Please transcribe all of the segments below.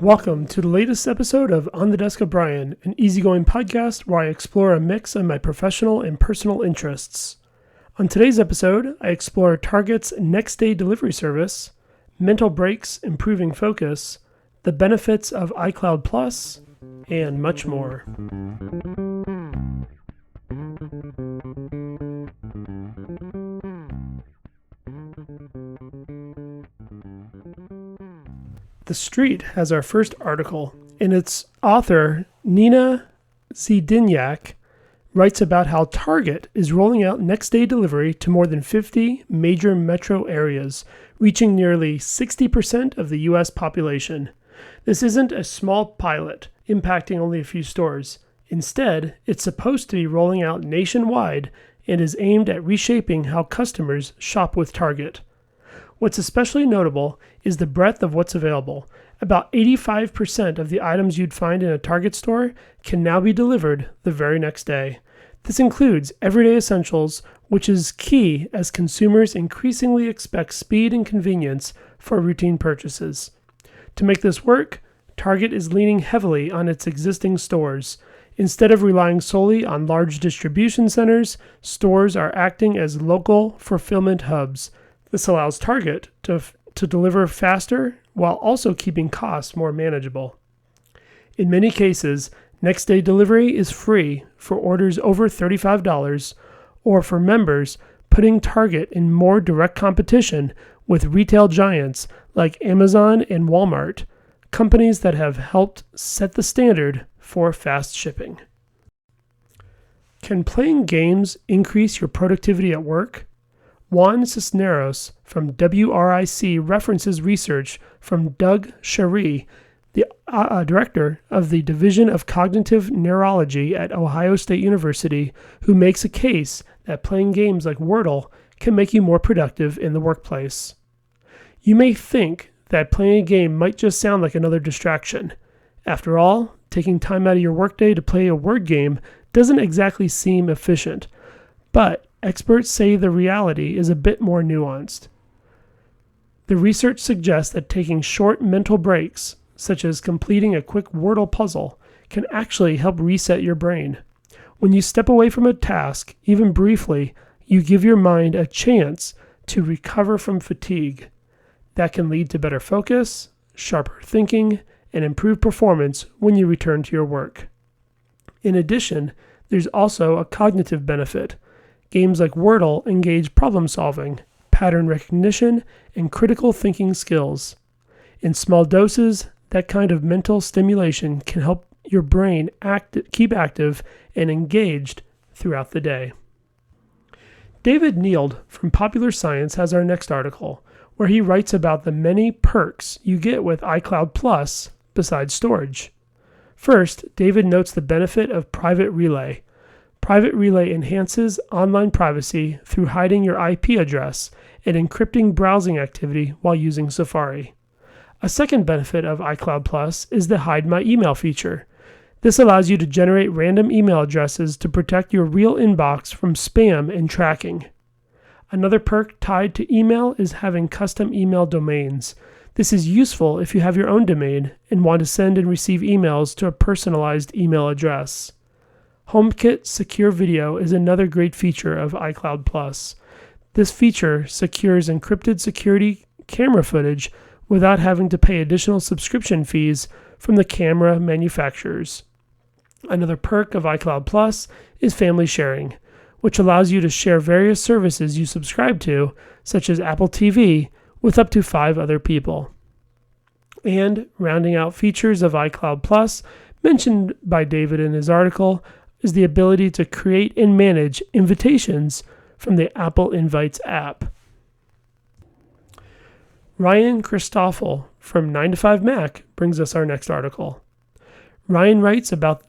Welcome to the latest episode of On the Desk of Brian, an easygoing podcast where I explore a mix of my professional and personal interests. On today's episode, I explore Target's next-day delivery service, mental breaks improving focus, the benefits of iCloud Plus, and much more. The Street has our first article, and its author, Nina Zidiniak, writes about how Target is rolling out next-day delivery to more than 50 major metro areas, reaching nearly 60% of the U.S. population. This isn't a small pilot, impacting only a few stores. Instead, it's supposed to be rolling out nationwide and is aimed at reshaping how customers shop with Target. What's especially notable is the breadth of what's available. About 85% of the items you'd find in a Target store can now be delivered the very next day. This includes everyday essentials, which is key as consumers increasingly expect speed and convenience for routine purchases. To make this work, Target is leaning heavily on its existing stores. Instead of relying solely on large distribution centers, stores are acting as local fulfillment hubs. This allows Target to deliver faster while also keeping costs more manageable. In many cases, next-day delivery is free for orders over $35, or for members, putting Target in more direct competition with retail giants like Amazon and Walmart, companies that have helped set the standard for fast shipping. Can playing games increase your productivity at work? Juan Cisneros from WRIC references research from Doug Sheree, the director of the Division of Cognitive Neurology at Ohio State University, who makes a case that playing games like Wordle can make you more productive in the workplace. You may think that playing a game might just sound like another distraction. After all, taking time out of your workday to play a word game doesn't exactly seem efficient, but experts say the reality is a bit more nuanced. The research suggests that taking short mental breaks, such as completing a quick Wordle puzzle, can actually help reset your brain. When you step away from a task, even briefly, you give your mind a chance to recover from fatigue. That can lead to better focus, sharper thinking, and improved performance when you return to your work. In addition, there's also a cognitive benefit. Games like Wordle engage problem solving, pattern recognition, and critical thinking skills. In small doses, that kind of mental stimulation can help your brain keep active and engaged throughout the day. David Neild from Popular Science has our next article, where he writes about the many perks you get with iCloud Plus besides storage. First, David notes the benefit of Private Relay. Private Relay enhances online privacy through hiding your IP address and encrypting browsing activity while using Safari. A second benefit of iCloud Plus is the Hide My Email feature. This allows you to generate random email addresses to protect your real inbox from spam and tracking. Another perk tied to email is having custom email domains. This is useful if you have your own domain and want to send and receive emails to a personalized email address. HomeKit Secure Video is another great feature of iCloud Plus. This feature secures encrypted security camera footage without having to pay additional subscription fees from the camera manufacturers. Another perk of iCloud Plus is family sharing, which allows you to share various services you subscribe to, such as Apple TV, with up to 5 other people. And rounding out features of iCloud Plus, mentioned by David in his article, is the ability to create and manage invitations from the Apple Invites app. Ryan Christoffel from 9to5Mac brings us our next article. Ryan writes about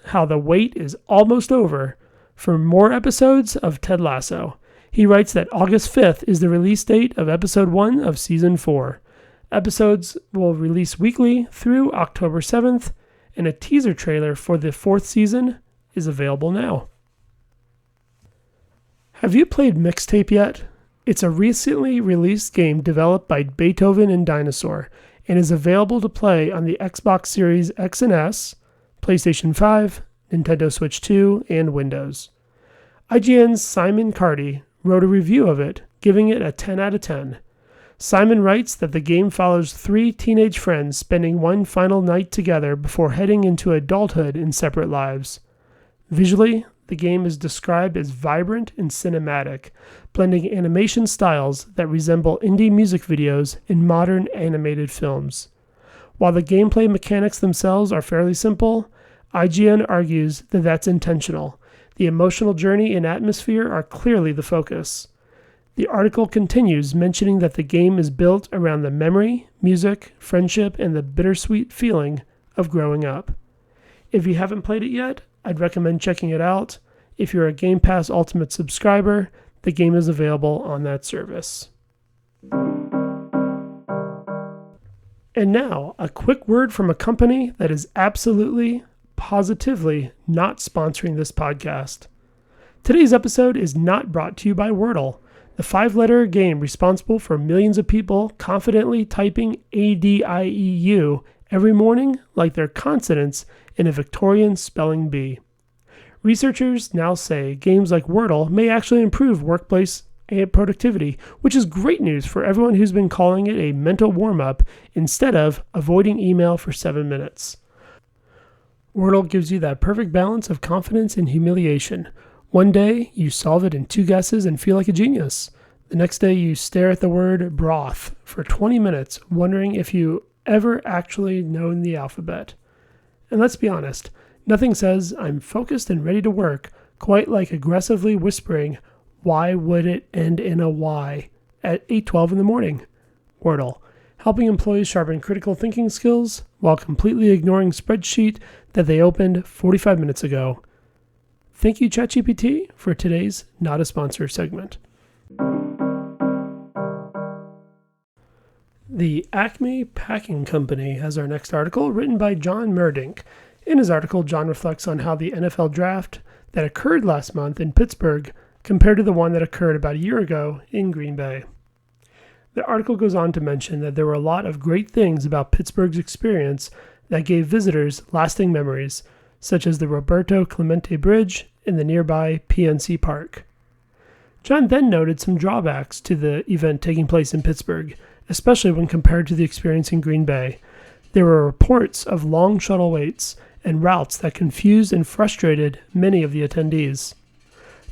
how the wait is almost over for more episodes of Ted Lasso. He writes that August 5th is the release date of episode 1 of season 4. Episodes will release weekly through October 7th, and a teaser trailer for the 4th season is available now. Have you played Mixtape yet? It's a recently released game developed by Beethoven and Dinosaur, and is available to play on the Xbox Series X and S, PlayStation 5, Nintendo Switch 2, and Windows. IGN's Simon Cardy wrote a review of it, giving it a 10 out of 10. Simon writes that the game follows 3 teenage friends spending one final night together before heading into adulthood in separate lives. Visually, the game is described as vibrant and cinematic, blending animation styles that resemble indie music videos in modern animated films. While the gameplay mechanics themselves are fairly simple, IGN argues that that's intentional. The emotional journey and atmosphere are clearly the focus. The article continues mentioning that the game is built around the memory, music, friendship, and the bittersweet feeling of growing up. If you haven't played it yet, I'd recommend checking it out. If you're a Game Pass Ultimate subscriber, the game is available on that service. And now, a quick word from a company that is absolutely, positively not sponsoring this podcast. Today's episode is not brought to you by Wordle, the 5-letter game responsible for millions of people confidently typing ADIEU every morning like their consonants in a Victorian spelling bee. Researchers now say games like Wordle may actually improve workplace and productivity, which is great news for everyone who's been calling it a mental warm-up instead of avoiding email for 7 minutes. Wordle gives you that perfect balance of confidence and humiliation. One day, you solve it in 2 guesses and feel like a genius. The next day, you stare at the word broth for 20 minutes, wondering if you ever actually known the alphabet. And let's be honest, nothing says I'm focused and ready to work quite like aggressively whispering, "Why would it end in a Y?" at 8:12 in the morning. Wordle, helping employees sharpen critical thinking skills while completely ignoring spreadsheet that they opened 45 minutes ago. Thank you, ChatGPT, for today's Not a Sponsor segment. The Acme Packing Company has our next article, written by John Murdink. In his article, John reflects on how the NFL draft that occurred last month in Pittsburgh compared to the one that occurred about a year ago in Green Bay. The article goes on to mention that there were a lot of great things about Pittsburgh's experience that gave visitors lasting memories, such as the Roberto Clemente Bridge and the nearby PNC Park. John then noted some drawbacks to the event taking place in Pittsburgh, especially when compared to the experience in Green Bay. There were reports of long shuttle waits and routes that confused and frustrated many of the attendees.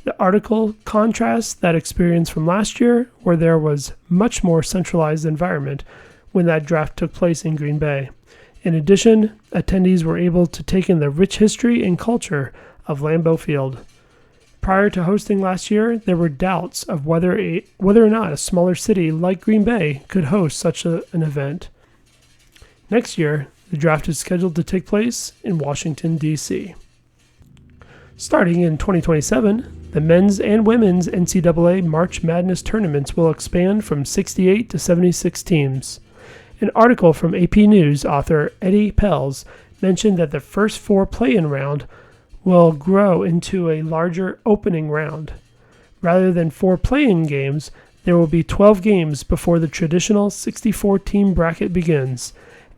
The article contrasts that experience from last year, where there was much more centralized environment when that draft took place in Green Bay. In addition, attendees were able to take in the rich history and culture of Lambeau Field. Prior to hosting last year, there were doubts of whether or not a smaller city like Green Bay could host such an event. Next year, the draft is scheduled to take place in Washington, D.C. Starting in 2027, the men's and women's NCAA March Madness tournaments will expand from 68 to 76 teams. An article from AP News author Eddie Pels mentioned that the first 4 play-in round will grow into a larger opening round. Rather than 4 play-in games, there will be 12 games before the traditional 64-team bracket begins.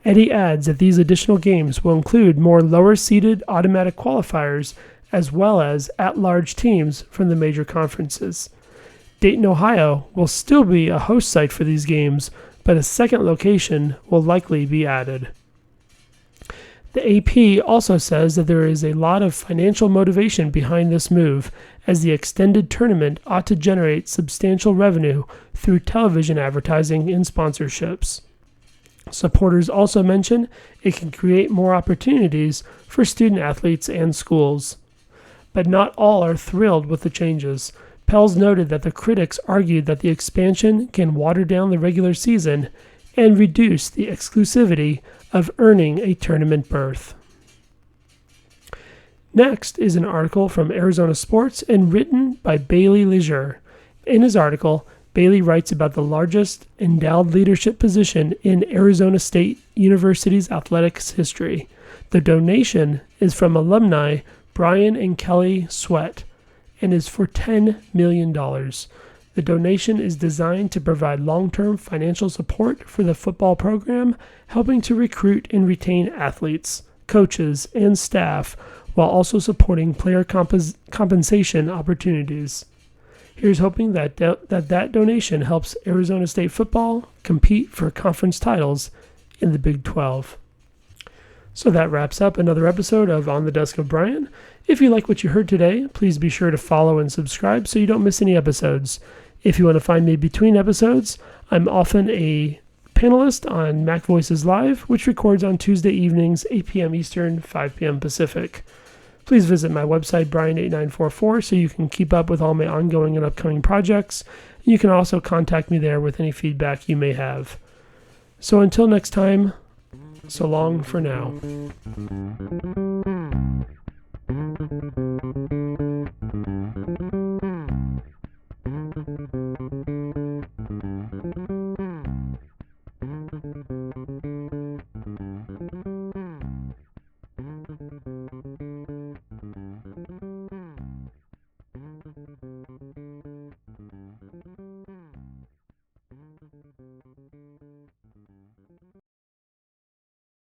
Eddie adds that these additional games will include more lower-seeded automatic qualifiers as well as at-large teams from the major conferences. Dayton, Ohio will still be a host site for these games, but a second location will likely be added. The AP also says that there is a lot of financial motivation behind this move, as the extended tournament ought to generate substantial revenue through television advertising and sponsorships. Supporters also mention it can create more opportunities for student athletes and schools. But not all are thrilled with the changes. Pels noted that the critics argued that the expansion can water down the regular season and reduce the exclusivity of earning a tournament berth. Next is an article from Arizona Sports and written by Bailey Leisure. In his article, Bailey writes about the largest endowed leadership position in Arizona State University's athletics history. The donation is from alumni Brian and Kelly Sweat and is for $10 million. The donation is designed to provide long-term financial support for the football program, helping to recruit and retain athletes, coaches, and staff, while also supporting player compensation opportunities. Here's hoping that donation helps Arizona State football compete for conference titles in the Big 12. So that wraps up another episode of On the Desk of Brian. If you like what you heard today, please be sure to follow and subscribe so you don't miss any episodes. If you want to find me between episodes, I'm often a panelist on Mac Voices Live, which records on Tuesday evenings, 8 p.m. Eastern, 5 p.m. Pacific. Please visit my website, Brian8944, so you can keep up with all my ongoing and upcoming projects. You can also contact me there with any feedback you may have. So until next time, so long for now.